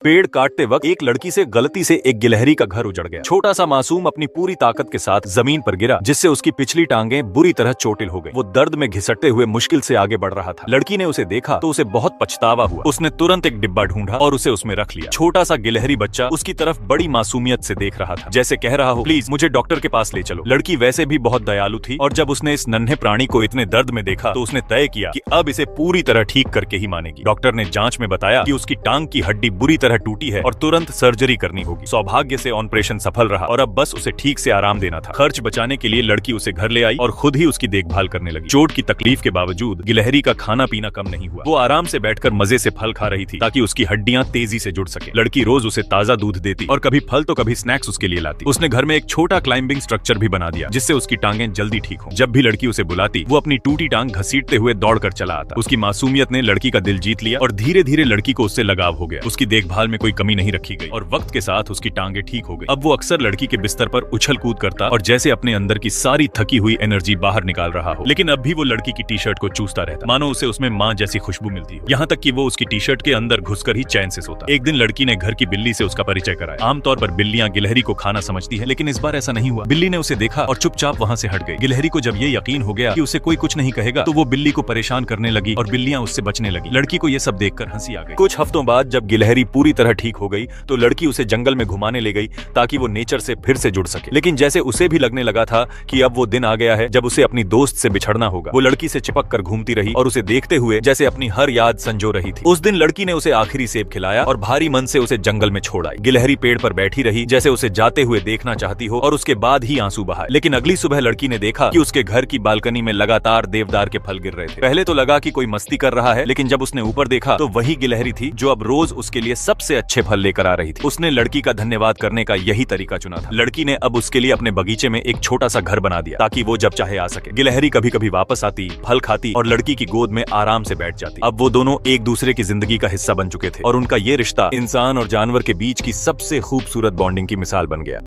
पेड़ काटते वक्त एक लड़की से गलती से एक गिलहरी का घर उजड़ गया। छोटा सा मासूम अपनी पूरी ताकत के साथ जमीन पर गिरा, जिससे उसकी पिछली टांगें बुरी तरह चोटिल हो गई। वो दर्द में घिसटते हुए मुश्किल से आगे बढ़ रहा था। लड़की ने उसे देखा तो उसे बहुत पछतावा हुआ। उसने तुरंत एक डिब्बा ढूंढा और उसे उसमें रख लिया। छोटा सा गिलहरी बच्चा उसकी तरफ बड़ी मासूमियत से देख रहा था, जैसे कह रहा हो, प्लीज मुझे डॉक्टर के पास ले चलो। लड़की वैसे भी बहुत दयालु थी और जब उसने इस नन्हे प्राणी को इतने दर्द में देखा तो उसने तय किया कि अब इसे पूरी तरह ठीक करके ही मानेगी। डॉक्टर ने जांच में बताया कि उसकी टांग की हड्डी बुरी तरह टूटी है और तुरंत सर्जरी करनी होगी। सौभाग्य से ऑपरेशन सफल रहा और अब बस उसे ठीक से आराम देना था। खर्च बचाने के लिए लड़की उसे घर ले आई और खुद ही उसकी देखभाल करने लगी। चोट की तकलीफ के बावजूद गिलहरी का खाना पीना कम नहीं हुआ। वो आराम से बैठकर मजे से फल खा रही थी ताकि उसकी हड्डियां तेजी से जुड़ सके। लड़की रोज उसे ताजा दूध देती और कभी फल तो कभी स्नैक्स उसके लिए लाती। उसने घर में एक छोटा क्लाइंबिंग स्ट्रक्चर भी बना दिया जिससे उसकी टांगें जल्दी ठीक हों। जब भी लड़की उसे बुलाती वो अपनी टूटी टांग घसीटते हुए दौड़कर चला आता। उसकी मासूमियत ने लड़की का दिल जीत लिया और धीरे धीरे लड़की को उससे लगाव हो गया। उसकी देखभाल में कोई कमी नहीं रखी गई और वक्त के साथ उसकी टांगें ठीक हो गई। अब वो अक्सर लड़की के बिस्तर पर उछल कूद करता और जैसे अपने अंदर की सारी थकी हुई एनर्जी बाहर निकाल रहा हो। लेकिन अब भी वो लड़की की टी शर्ट को चूसता रहता, मानो उसे उसमें माँ जैसी खुशबू मिलती हो। यहाँ तक कि वो उसकी टी शर्ट के अंदर घुसकर ही चैन से सोता। एक दिन लड़की ने घर की बिल्ली से उसका परिचय कराया। आमतौर पर बिल्लियां गिलहरी को खाना समझती है, लेकिन इस बार ऐसा नहीं हुआ। बिल्ली ने उसे देखा और चुपचाप वहाँ से हट गई। गिलहरी को जब ये यकीन हो गया कि उसे कोई कुछ नहीं कहेगा तो वो बिल्ली को परेशान करने लगी और बिल्लियां उससे बचने लगी। लड़की को ये सब देखकर हंसी आ गई। कुछ हफ्तों बाद जब गिलहरी पूरी तरह ठीक हो गई तो लड़की उसे जंगल में घुमाने ले गई ताकि वो नेचर से फिर से जुड़ सके। लेकिन जैसे उसे भी लगने लगा था कि अब वो दिन आ गया है जब उसे अपनी दोस्त से बिछड़ना होगा, वो लड़की से चिपक कर घूमती रही और उसे देखते हुए जैसे अपनी हर याद संजो रही थी। उस दिन लड़की ने उसे आखिरी सेब खिलाया और भारी मन से उसे जंगल में छोड़ आई। गिलहरी पेड़ पर बैठी रही जैसे उसे जाते हुए देखना चाहती हो और उसके बाद ही आंसू बहाए। लेकिन अगली सुबह लड़की ने देखा कि उसके घर की बालकनी में लगातार देवदार के फल गिर रहे थे। पहले तो लगा कि कोई मस्ती कर रहा है, लेकिन जब उसने ऊपर देखा तो वही गिलहरी थी जो अब रोज उसके लिए सबसे अच्छे फल लेकर आ रही थी। उसने लड़की का धन्यवाद करने का यही तरीका चुना था। लड़की ने अब उसके लिए अपने बगीचे में एक छोटा सा घर बना दिया ताकि वो जब चाहे आ सके। गिलहरी कभी कभी वापस आती, फल खाती और लड़की की गोद में आराम से बैठ जाती। अब वो दोनों एक दूसरे की जिंदगी का हिस्सा बन चुके थे और उनका ये रिश्ता इंसान और जानवर के बीच की सबसे खूबसूरत बॉन्डिंग की मिसाल बन गया।